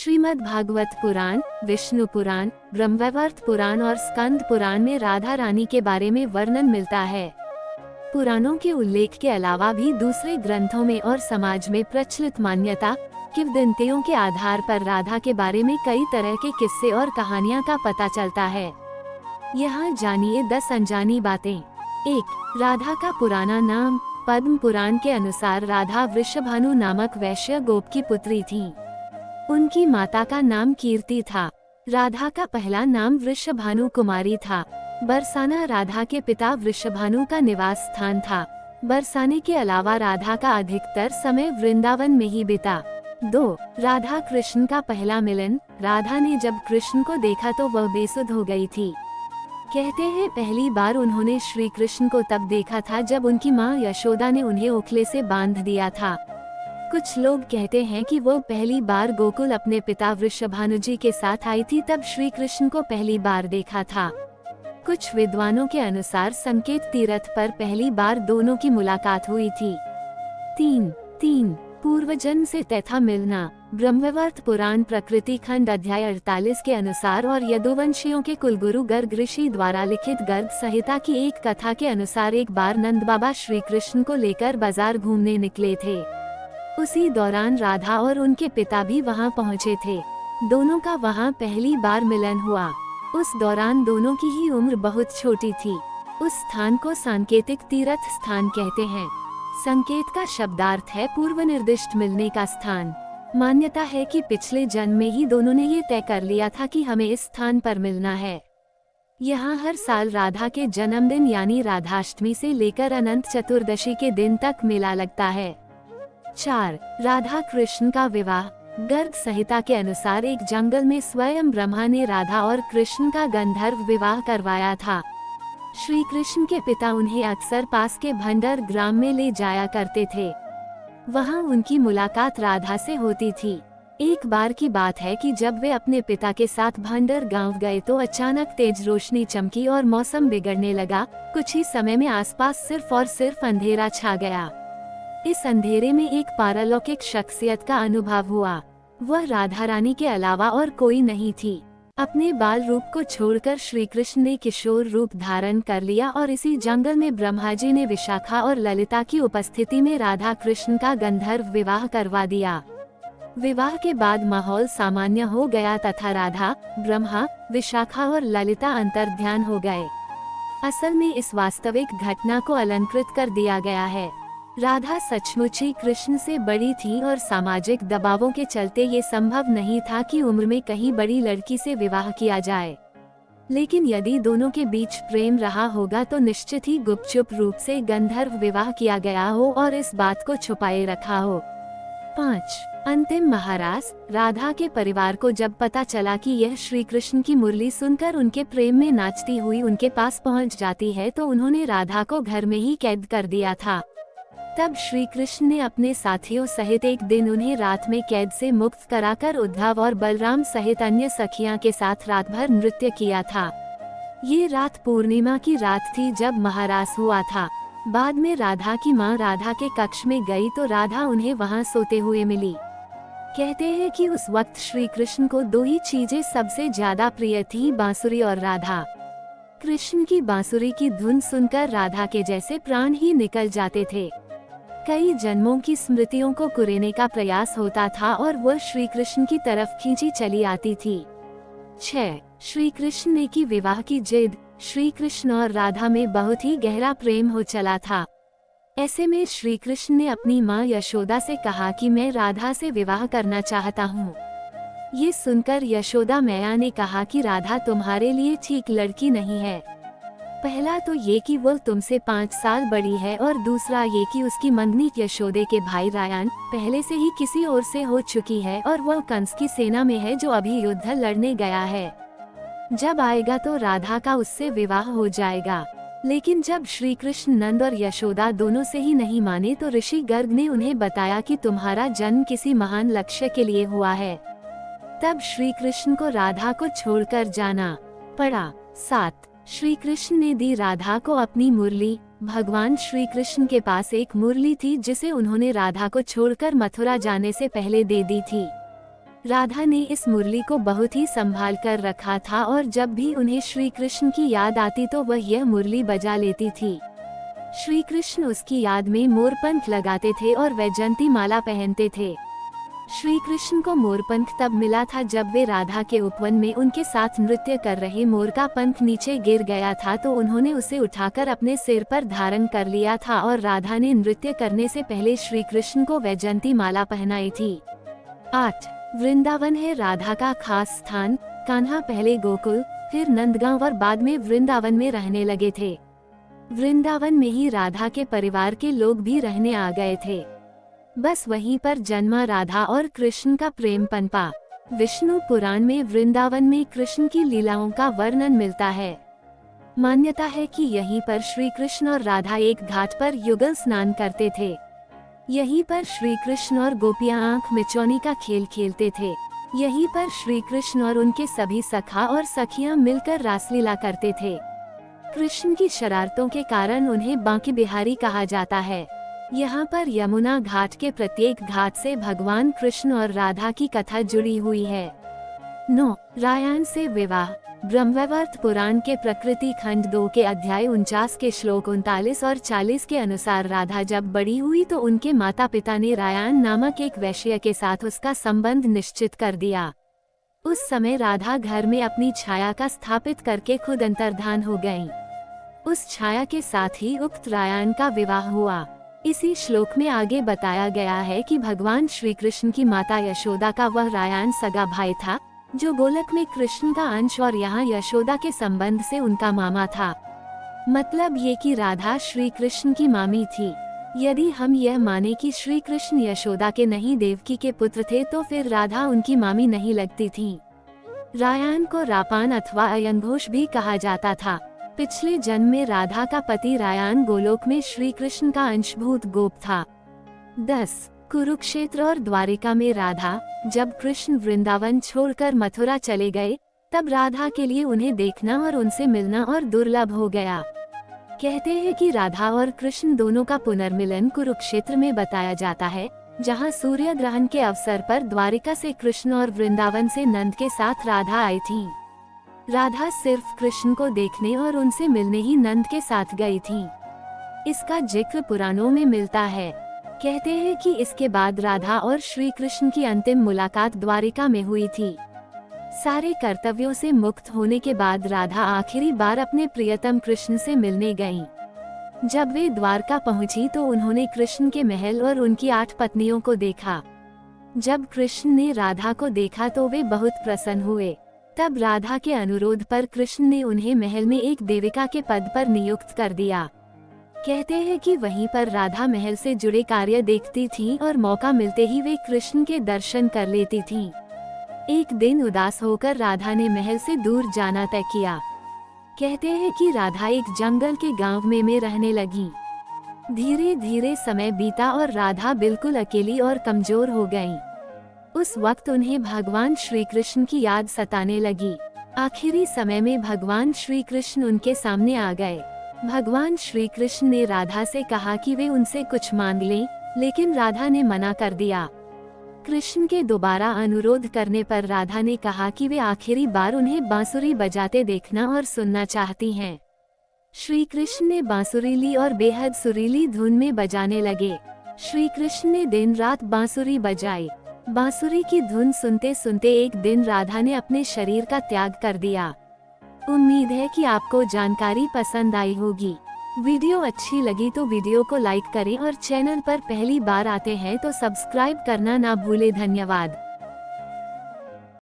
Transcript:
श्रीमद् भागवत पुराण, विष्णु पुराण, ब्रह्मवैवर्त पुराण और स्कंद पुराण में राधा रानी के बारे में वर्णन मिलता है। पुराणों के उल्लेख के अलावा भी दूसरे ग्रंथों में और समाज में प्रचलित मान्यता, किंवदंतियों के आधार पर राधा के बारे में कई तरह के किस्से और कहानियां का पता चलता है। यहाँ जानिए 10 अनजानी बातें। 1. राधा का पुराना नाम। पद्म पुराण के अनुसार राधा वृषभानु नामक वैश्य गोप की पुत्री थी। उनकी माता का नाम कीर्ति था। राधा का पहला नाम वृषभानु कुमारी था। बरसाना राधा के पिता वृषभानु का निवास स्थान था। बरसाने के अलावा राधा का अधिकतर समय वृंदावन में ही बीता। 2. राधा कृष्ण का पहला मिलन। राधा ने जब कृष्ण को देखा तो वह बेसुध हो गई थी। कहते हैं पहली बार उन्होंने श्री कृष्ण को तब देखा था जब उनकी माँ यशोदा ने उन्हें ओखले से बांध दिया था। कुछ लोग कहते हैं कि वो पहली बार गोकुल अपने पिता वृषभानु जी के साथ आई थी, तब श्री कृष्ण को पहली बार देखा था। कुछ विद्वानों के अनुसार संकेत तीर्थ पर पहली बार दोनों की मुलाकात हुई थी। 3. पूर्वजन्म से तथा मिलना। ब्रह्मवैवर्त पुराण प्रकृति खंड अध्याय 48 के अनुसार और यदुवंशियों के कुलगुरु गर्ग ऋषि द्वारा लिखित गर्ग संहिता की एक कथा के अनुसार एक बार नंद बाबा श्री कृष्ण को लेकर बाजार घूमने निकले थे। उसी दौरान राधा और उनके पिता भी वहां पहुंचे थे। दोनों का वहां पहली बार मिलन हुआ। उस दौरान दोनों की ही उम्र बहुत छोटी थी। उस स्थान को सांकेतिक तीर्थ स्थान कहते हैं। संकेत का शब्दार्थ है पूर्व निर्दिष्ट मिलने का स्थान। मान्यता है कि पिछले जन्म में ही दोनों ने ये तय कर लिया था कि हमें इस स्थान पर मिलना है। यहाँ हर साल राधा के जन्मदिन यानी राधाष्टमी से लेकर अनंत चतुर्दशी के दिन तक मेला लगता है। 4. राधा कृष्ण का विवाह। गर्ग संहिता के अनुसार एक जंगल में स्वयं ब्रह्मा ने राधा और कृष्ण का गंधर्व विवाह करवाया था। श्री कृष्ण के पिता उन्हें अक्सर पास के भंडर ग्राम में ले जाया करते थे। वहां उनकी मुलाकात राधा से होती थी। एक बार की बात है कि जब वे अपने पिता के साथ भंडर गांव गए तो अचानक तेज रोशनी चमकी और मौसम बिगड़ने लगा। कुछ ही समय में आसपास सिर्फ और सिर्फ अंधेरा छा गया। इस अंधेरे में एक पारलौकिक शख्सियत का अनुभव हुआ। वह राधा रानी के अलावा और कोई नहीं थी। अपने बाल रूप को छोड़कर श्री कृष्ण ने किशोर रूप धारण कर लिया और इसी जंगल में ब्रह्मा जी ने विशाखा और ललिता की उपस्थिति में राधा कृष्ण का गंधर्व विवाह करवा दिया। विवाह के बाद माहौल सामान्य हो गया तथा राधा, ब्रह्मा, विशाखा और ललिता अंतर्ध्यान हो गए। असल में इस वास्तविक घटना को अलंकृत कर दिया गया है। राधा सचमुच ही कृष्ण से बड़ी थी और सामाजिक दबावों के चलते ये संभव नहीं था कि उम्र में कहीं बड़ी लड़की से विवाह किया जाए। लेकिन यदि दोनों के बीच प्रेम रहा होगा तो निश्चित ही गुपचुप रूप से गंधर्व विवाह किया गया हो और इस बात को छुपाए रखा हो। 5. अंतिम महारास। राधा के परिवार को जब पता चला कि यह श्री कृष्ण की मुरली सुनकर उनके प्रेम में नाचती हुई उनके पास पहुंच जाती है तो उन्होंने राधा को घर में ही कैद कर दिया था। तब श्री कृष्ण ने अपने साथियों सहित एक दिन उन्हें रात में कैद से मुक्त कराकर उद्धव और बलराम सहित अन्य सखियां के साथ रात भर नृत्य किया था। ये रात पूर्णिमा की रात थी जब महारास हुआ था। बाद में राधा की मां राधा के कक्ष में गई तो राधा उन्हें वहां सोते हुए मिली। कहते हैं कि उस वक्त श्री कृष्ण को 2 ही चीजें सबसे ज्यादा प्रिय थी, बांसुरी और राधा। कृष्ण की बांसुरी की धुन सुनकर राधा के जैसे प्राण ही निकल जाते थे। कई जन्मों की स्मृतियों को कुरेने का प्रयास होता था और वह श्री कृष्ण की तरफ खींची चली आती थी। 6. श्री कृष्ण ने की विवाह की जिद। श्री कृष्ण और राधा में बहुत ही गहरा प्रेम हो चला था। ऐसे में श्री कृष्ण ने अपनी माँ यशोदा से कहा कि मैं राधा से विवाह करना चाहता हूँ। ये सुनकर यशोदा मैया ने कहा कि राधा तुम्हारे लिए ठीक लड़की नहीं है। पहला तो ये कि वह तुमसे 5 साल बड़ी है और दूसरा ये कि उसकी मंगनी यशोदे के भाई रायन पहले से ही किसी और से हो चुकी है और वह कंस की सेना में है जो अभी युद्ध लड़ने गया है। जब आएगा तो राधा का उससे विवाह हो जाएगा। लेकिन जब श्री कृष्ण नंद और यशोदा दोनों से ही नहीं माने तो ऋषि गर्ग ने उन्हें बताया कि तुम्हारा जन्म किसी महान लक्ष्य के लिए हुआ है। तब श्री कृष्ण को राधा को छोड़कर जाना पड़ा। 7. श्री कृष्ण ने दी राधा को अपनी मुरली। भगवान श्री कृष्ण के पास एक मुरली थी जिसे उन्होंने राधा को छोड़कर मथुरा जाने से पहले दे दी थी। राधा ने इस मुरली को बहुत ही संभाल कर रखा था और जब भी उन्हें श्री कृष्ण की याद आती तो वह यह मुरली बजा लेती थी। श्री कृष्ण उसकी याद में मोरपंख लगाते थे और वैजयंती माला पहनते थे। श्री कृष्ण को मोरपंख तब मिला था जब वे राधा के उपवन में उनके साथ नृत्य कर रहे मोर का पंख नीचे गिर गया था तो उन्होंने उसे उठाकर अपने सिर पर धारण कर लिया था और राधा ने नृत्य करने से पहले श्री कृष्ण को वैजयंती माला पहनाई थी। 8. वृंदावन है राधा का खास स्थान। कान्हा पहले गोकुल, फिर नंदगांव और बाद में वृंदावन में रहने लगे थे। वृंदावन में ही राधा के परिवार के लोग भी रहने आ गए थे। बस वहीं पर जन्मा राधा और कृष्ण का प्रेम पनपा। विष्णु पुराण में वृंदावन में कृष्ण की लीलाओं का वर्णन मिलता है। मान्यता है कि यहीं पर श्री कृष्ण और राधा एक घाट पर युगल स्नान करते थे। यहीं पर श्री कृष्ण और गोपियां आंख मिचौनी का खेल खेलते थे। यहीं पर श्री कृष्ण और उनके सभी सखा और सखियां मिलकर रासलीला करते थे। कृष्ण की शरारतों के कारण उन्हें बांके बिहारी कहा जाता है। यहाँ पर यमुना घाट के प्रत्येक घाट से भगवान कृष्ण और राधा की कथा जुड़ी हुई है। 9. रायन से विवाह। ब्रह्मवैवर्त पुराण के प्रकृति खंड 2 के अध्याय 49 के श्लोक 39 और 40 के अनुसार राधा जब बड़ी हुई तो उनके माता पिता ने रायन नामक एक वैश्य के साथ उसका संबंध निश्चित कर दिया। उस समय राधा घर में अपनी छाया का स्थापित करके खुद अंतर्धान हो गयीं। उस छाया के साथ ही उक्त रायन का विवाह हुआ। इसी श्लोक में आगे बताया गया है कि भगवान श्री कृष्ण की माता यशोदा का वह रायन सगा भाई था जो गोलक में कृष्ण का अंश और यहाँ यशोदा के संबंध से उनका मामा था। मतलब ये कि राधा श्री कृष्ण की मामी थी। यदि हम यह माने कि श्री कृष्ण यशोदा के नहीं देवकी के पुत्र थे तो फिर राधा उनकी मामी नहीं लगती थी। रायन को रापान अथवा अयंघोष भी कहा जाता था। पिछले जन्म में राधा का पति रायन गोलोक में श्री कृष्ण का अंशभूत गोप था। 10. कुरुक्षेत्र और द्वारिका में राधा। जब कृष्ण वृंदावन छोड़कर मथुरा चले गए तब राधा के लिए उन्हें देखना और उनसे मिलना और दुर्लभ हो गया। कहते हैं कि राधा और कृष्ण दोनों का पुनर्मिलन कुरुक्षेत्र में बताया जाता है, जहां सूर्य ग्रहण के अवसर पर द्वारिका से कृष्ण और वृंदावन से नंद के साथ राधा आई थी। राधा सिर्फ कृष्ण को देखने और उनसे मिलने ही नंद के साथ गई थी। इसका जिक्र पुराणों में मिलता है। कहते हैं कि इसके बाद राधा और श्री कृष्ण की अंतिम मुलाकात द्वारिका में हुई थी। सारे कर्तव्यों से मुक्त होने के बाद राधा आखिरी बार अपने प्रियतम कृष्ण से मिलने गईं। जब वे द्वारका पहुंची तो उन्होंने कृष्ण के महल और उनकी 8 पत्नियों को देखा। जब कृष्ण ने राधा को देखा तो वे बहुत प्रसन्न हुए। तब राधा के अनुरोध पर कृष्ण ने उन्हें महल में एक देविका के पद पर नियुक्त कर दिया। कहते हैं कि वहीं पर राधा महल से जुड़े कार्य देखती थी और मौका मिलते ही वे कृष्ण के दर्शन कर लेती थी। एक दिन उदास होकर राधा ने महल से दूर जाना तय किया। कहते हैं कि राधा एक जंगल के गांव में रहने लगी। धीरे धीरे समय बीता और राधा बिल्कुल अकेली और कमजोर हो गईं। उस वक्त उन्हें भगवान श्री कृष्ण की याद सताने लगी। आखिरी समय में भगवान श्री कृष्ण उनके सामने आ गए। भगवान श्री कृष्ण ने राधा से कहा कि वे उनसे कुछ मांग लें, लेकिन राधा ने मना कर दिया। कृष्ण के दोबारा अनुरोध करने पर राधा ने कहा कि वे आखिरी बार उन्हें बांसुरी बजाते देखना और सुनना चाहती हैं। श्री कृष्ण ने बांसुरी ली और बेहद सुरीली धुन में बजाने लगे। श्री कृष्ण ने दिन रात बांसुरी बजाई। बांसुरी की धुन सुनते सुनते एक दिन राधा ने अपने शरीर का त्याग कर दिया। उम्मीद है कि आपको जानकारी पसंद आई होगी। वीडियो अच्छी लगी तो वीडियो को लाइक करें और चैनल पर पहली बार आते हैं तो सब्सक्राइब करना ना भूले। धन्यवाद।